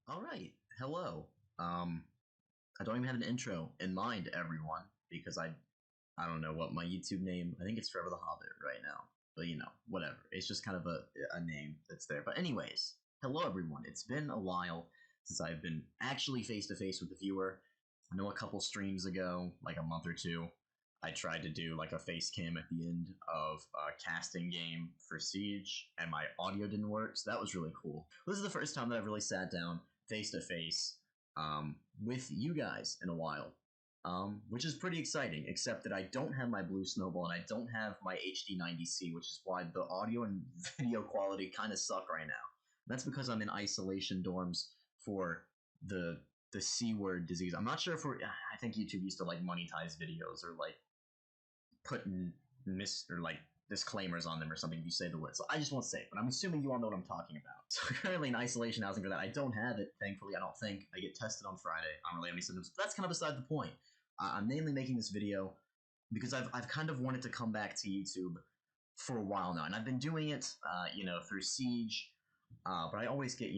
All right. Hello. I don't even have an intro in mind, everyone, because I don't know what my YouTube name. I think it's Forever the Hobbit right now, but whatever. It's just kind of a name that's there. But anyways, hello everyone. It's been a while since I've been actually face to face with the viewer. I know a couple streams ago, like a month or two, I tried to do like a face cam at the end of a casting game for Siege, and my audio didn't work, so that was really cool. This is the first time that I've really sat down face to face with you guys in a while, which is pretty exciting. Except that I don't have my blue snowball and I don't have my HD90C, which is why the audio and video quality kind of suck right now. That's because I'm in isolation dorms for the the C word disease. I'm not sure if I think YouTube used to like monetize videos or like put like disclaimers on them or something if you say the word. So I just won't say it, but I'm assuming you all know what I'm talking about. So currently in isolation housing for that. I don't have it, thankfully. I don't think. I get tested on Friday. I don't really have any symptoms, but that's kind of beside the point. I'm mainly making this video because I've kind of wanted to come back to YouTube for a while now, and I've been doing it, through Siege, but I always get,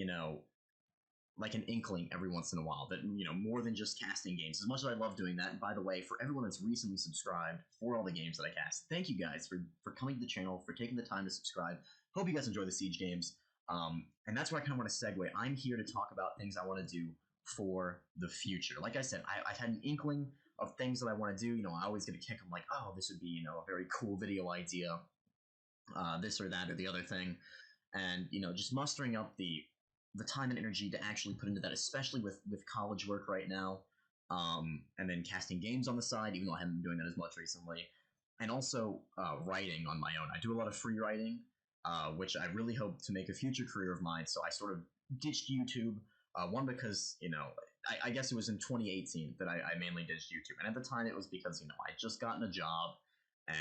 like an inkling every once in a while that more than just casting games. As much as I love doing that, and by the way, for everyone that's recently subscribed for all the games that I cast, thank you guys for coming to the channel, for taking the time to subscribe. Hope you guys enjoy the Siege games. And that's where I kind of want to segue. I'm here to talk about things I want to do for the future. Like I said, I've had an inkling of things that I want to do. I always get a kick. I'm like, oh, this would be a very cool video idea, this or that or the other thing, and just mustering up the time and energy to actually put into that, especially with college work right now, and then casting games on the side, even though I haven't been doing that as much recently, and also writing on my own. I do a lot of free writing, which I really hope to make a future career of mine. So I sort of ditched YouTube. One because I guess it was in 2018 that I mainly ditched YouTube, and at the time it was because I just gotten a job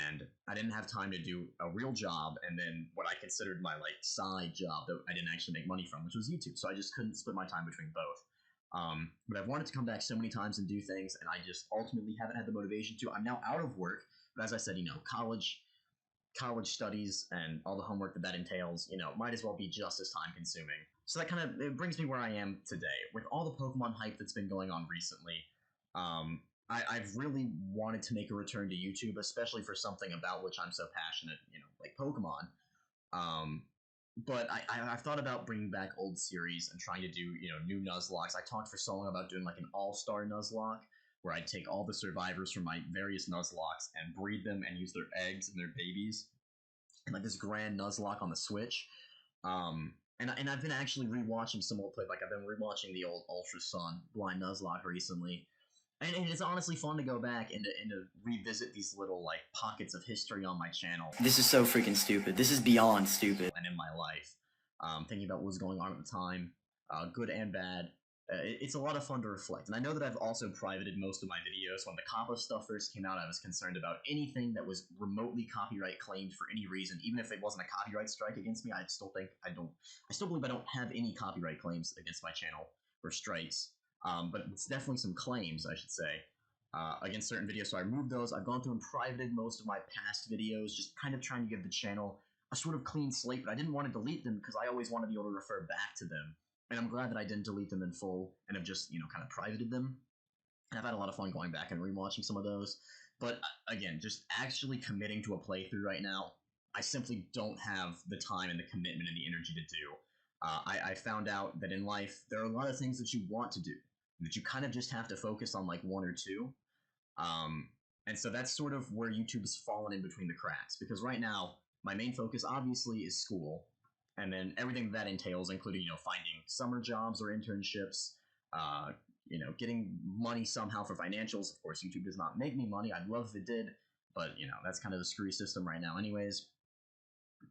and I didn't have time to do a real job, and then what I considered my like side job that I didn't actually make money from, which was YouTube. So I just couldn't split my time between both. But I've wanted to come back so many times and do things, and I just ultimately haven't had the motivation to. I'm now out of work, but as I said, college studies and all the homework that entails, might as well be just as time consuming. So that kind of it brings me where I am today with all the Pokemon hype that's been going on recently. I've really wanted to make a return to YouTube, especially for something about which I'm so passionate, like Pokemon. Um, but I've thought about bringing back old series and trying to do, new Nuzlocks. I talked for so long about doing like an all-star Nuzlocke, where I'd take all the survivors from my various Nuzlocks and breed them and use their eggs and their babies in like this grand Nuzlocke on the Switch. And I've been actually rewatching some old play. Like I've been rewatching the old Ultra Sun Blind Nuzlocke recently, and it's honestly fun to go back and to revisit these little like pockets of history on my channel. This is so freaking stupid. This is beyond stupid. And in my life, thinking about what was going on at the time, good and bad. It's a lot of fun to reflect. And I know that I've also privated most of my videos. When the Kappa stuff first came out, I was concerned about anything that was remotely copyright claimed for any reason. Even if it wasn't a copyright strike against me, I still believe I don't have any copyright claims against my channel or strikes. But it's definitely some claims, I should say, against certain videos. So I removed those. I've gone through and privated most of my past videos, just kind of trying to give the channel a sort of clean slate, but I didn't want to delete them because I always want to be able to refer back to them. And I'm glad that I didn't delete them in full and have just, kind of privated them. And I've had a lot of fun going back and rewatching some of those. But again, just actually committing to a playthrough right now, I simply don't have the time and the commitment and the energy to do. I found out that in life, there are a lot of things that you want to do, that you kind of just have to focus on like one or two. And so that's sort of where YouTube has fallen in between the cracks, because right now, my main focus obviously is school, and then everything that entails, including finding summer jobs or internships, getting money somehow for financials. Of course, YouTube does not make me money. I'd love if it did, but that's kind of the screwy system right now, anyways.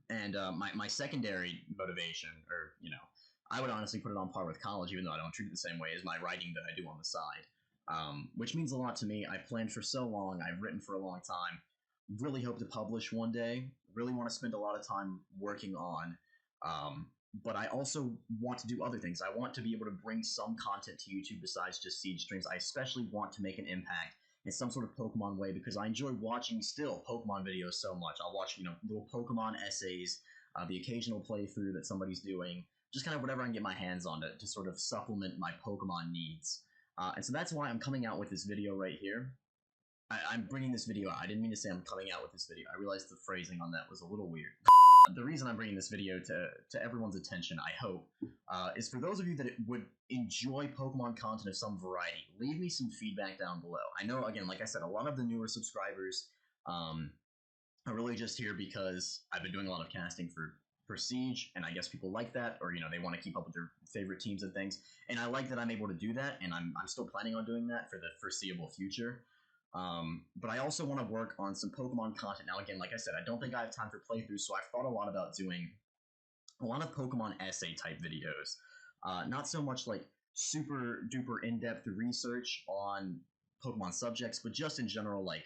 And my secondary motivation, or I would honestly put it on par with college, even though I don't treat it the same way as my writing that I do on the side, which means a lot to me. I've planned for so long. I've written for a long time. Really hope to publish one day. Really want to spend a lot of time working on. But I also want to do other things. I want to be able to bring some content to YouTube besides just Siege streams. I especially want to make an impact in some sort of Pokemon way, because I enjoy watching still Pokemon videos so much. I'll watch, little Pokemon essays, the occasional playthrough that somebody's doing, just kind of whatever I can get my hands on to sort of supplement my Pokemon needs. And so that's why I'm coming out with this video right here. I'm bringing this video out. I didn't mean to say I'm coming out with this video. I realized the phrasing on that was a little weird. The reason I'm bringing this video to everyone's attention, I hope, is for those of you that would enjoy Pokemon content of some variety. Leave me some feedback down below. I know, again, like I said, a lot of the newer subscribers are really just here because I've been doing a lot of casting for Siege, and I guess people like that, or they want to keep up with their favorite teams and things. And I like that I'm able to do that, and I'm still planning on doing that for the foreseeable future. But I also want to work on some Pokemon content. Now, again, like I said, I don't think I have time for playthroughs, so I've thought a lot about doing a lot of Pokemon essay type videos. Not so much like super duper in-depth research on Pokemon subjects, but just in general, like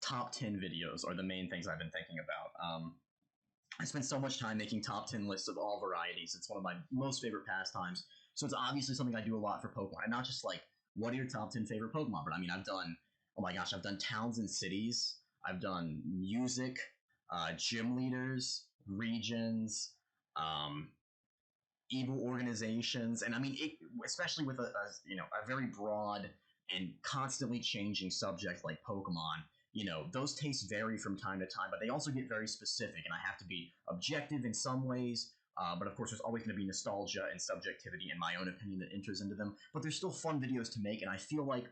top 10 videos are the main things I've been thinking about. I spend so much time making top 10 lists of all varieties. It's one of my most favorite pastimes. So it's obviously something I do a lot for Pokemon. And not just like, what are your top 10 favorite Pokemon? But I mean, I've done, oh my gosh, I've done towns and cities. I've done music, gym leaders, regions, evil organizations. And I mean, especially with a very broad and constantly changing subject like Pokemon, those tastes vary from time to time, but they also get very specific, and I have to be objective in some ways. But of course, there's always going to be nostalgia and subjectivity and my own opinion that enters into them. But there's still fun videos to make, and I feel like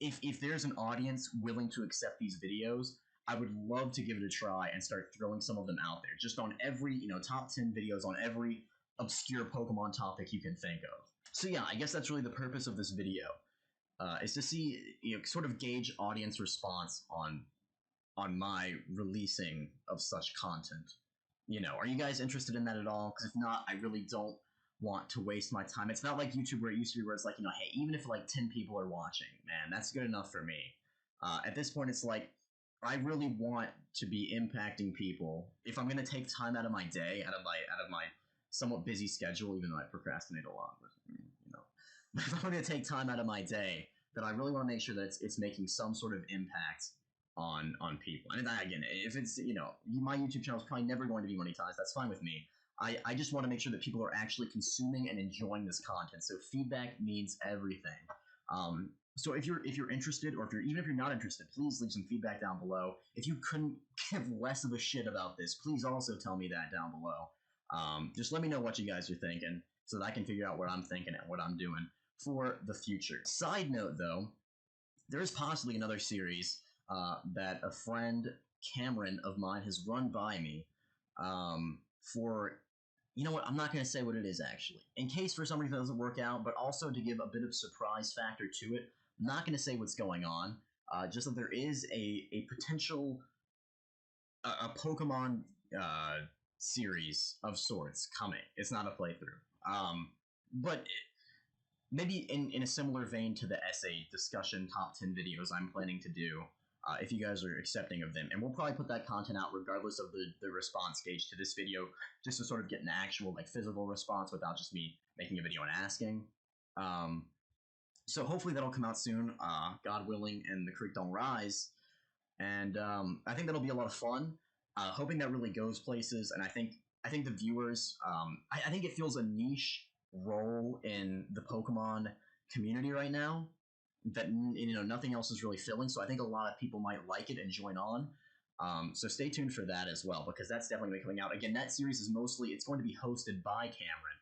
if there's an audience willing to accept these videos, I would love to give it a try and start throwing some of them out there, just on every top 10 videos on every obscure Pokemon topic you can think of. So yeah, I guess that's really the purpose of this video. Is to see, sort of gauge audience response on my releasing of such content. Are you guys interested in that at all? Because if not, I really don't want to waste my time. It's not like YouTube where it used to be, where it's like, hey, even if like 10 people are watching, man, that's good enough for me. At this point, it's like, I really want to be impacting people. If I'm gonna take time out of my day, out of my somewhat busy schedule, even though I procrastinate a lot, but if I'm going to take time out of my day, then I really want to make sure that it's making some sort of impact on people. And again, if it's, my YouTube channel is probably never going to be monetized, that's fine with me. I just want to make sure that people are actually consuming and enjoying this content. So feedback means everything. So if you're interested, or even if you're not interested, please leave some feedback down below. If you couldn't give less of a shit about this, please also tell me that down below. Just let me know what you guys are thinking, so that I can figure out what I'm thinking and what I'm doing for the future. Side note, though, there is possibly another series that a friend, Cameron, of mine has run by me for, I'm not going to say what it is, actually. In case for some reason it doesn't work out, but also to give a bit of surprise factor to it. I'm not going to say what's going on, just that there is a potential a Pokemon series of sorts coming. It's not a playthrough. But maybe in a similar vein to the essay discussion top 10 videos I'm planning to do, if you guys are accepting of them. And we'll probably put that content out regardless of the response gauge to this video, just to sort of get an actual physical response without just me making a video and asking. So hopefully that'll come out soon, God willing, and the creek don't rise. And I think that'll be a lot of fun. Hoping that really goes places, and I think the viewers, I think it feels a niche role in the Pokemon community right now that nothing else is really filling. So I think a lot of people might like it and join on. So stay tuned for that as well, because that's definitely going to be coming out. Again, that series is it's going to be hosted by Cameron.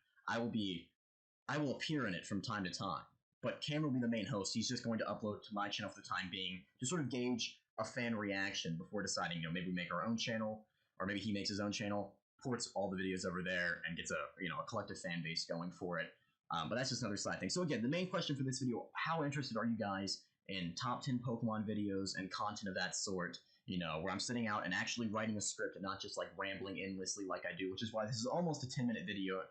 I will appear in it from time to time, but Cameron will be the main host. He's just going to upload to my channel for the time being to sort of gauge a fan reaction before deciding, maybe we make our own channel, or maybe he makes his own channel, ports all the videos over there, and gets a collective fan base going for it. But that's just another side thing. So again, the main question for this video: how interested are you guys in top 10 Pokemon videos and content of that sort? Where I'm sitting out and actually writing a script and not just rambling endlessly like I do, which is why this is almost a 10-minute video,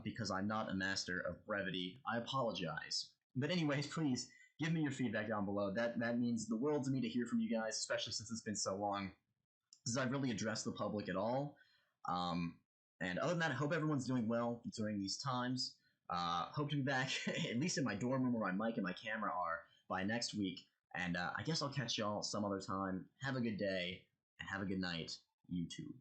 because I'm not a master of brevity. I apologize. But anyways, please give me your feedback down below. That means the world to me to hear from you guys, especially since it's been so long since I've really addressed the public at all. And other than that, I hope everyone's doing well during these times. Hope to be back, at least in my dorm room where my mic and my camera are, by next week. And I guess I'll catch y'all some other time. Have a good day, and have a good night, YouTube.